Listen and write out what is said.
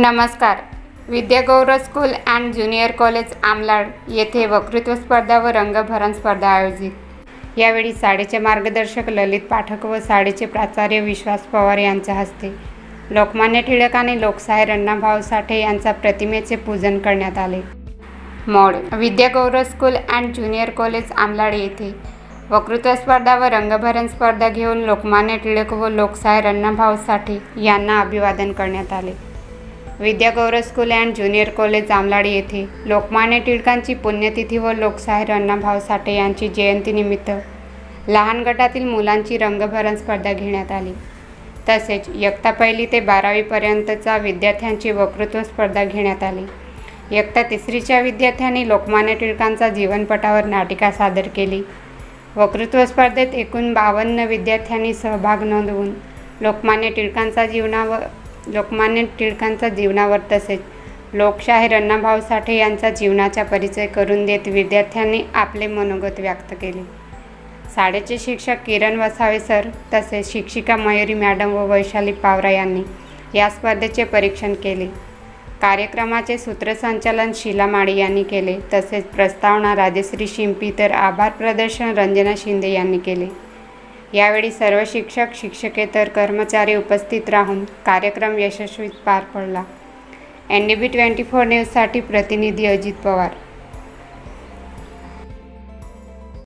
नमस्कार. विद्यागौरव school and junior college आमलाड येथे वक्तृत्व स्पर्धा व रंगभरण स्पर्धा आयोजित. यावेळी शाळेचे मार्गदर्शक ललित पाठक व शाळेचे प्राचार्य विश्वास पवार यांच्या हस्ते लोकमान्य टिळक आणि लोकशाहीर अण्णाभाऊ साठे यांच्या प्रतिमेचे पूजन करण्यात आले. मोड. विद्यागौरव स्कूल अँड ज्युनियर कॉलेज आमलाड येथे वक्तृत्व स्पर्धा व रंगभरण स्पर्धा घेऊन लोकमान्य टिळक व लोकशाहीर अण्णाभाऊ साठे यांना अभिवादन करण्यात आले. विद्यागौरव स्कूल अँड ज्युनियर कॉलेज आमलाड येथे लोकमान्य टिळकांची पुण्यतिथी व लोकशाहीर अण्णाभाऊ साठे यांची जयंतीनिमित्त लहान गटातील मुलांची रंगभरण स्पर्धा घेण्यात आली. तसेच इयत्ता पहिली ते 12वी पर्यंतच्या विद्यार्थ्यांची वक्तृत्व स्पर्धा घेण्यात आली. इयत्ता तिसरीच्या विद्यार्थ्यांनी लोकमान्य टिळकांचा जीवनपटावर नाटिका सादर केली. वक्तृत्व स्पर्धेत एकूण 52 विद्यार्थ्यांनी सहभाग नोंदवून लोकमान्य टिळकांच्या जीवनावर तसेच लोकशाहीर अण्णाभाऊ साठे यांचा जीवनाचा परिचय करून देत विद्यार्थ्यांनी आपले मनोगत व्यक्त केले. शाळेचे शिक्षक किरण वसावे सर तसेच शिक्षिका मयुरी मॅडम व वैशाली पावरा यांनी या स्पर्धेचे परीक्षण केले. कार्यक्रमाचे सूत्रसंचालन शीला माळी यांनी केले. तसेच प्रस्तावना राजश्री शिंपी तर आभार प्रदर्शन रंजना शिंदे यांनी केले. यावेळी सर्व शिक्षक शिक्षकेतर कर्मचारी उपस्थित राहून कार्यक्रम यशस्वी पार पडला. NDB 24 न्यूजसाठी प्रतिनिधी अजित पवार.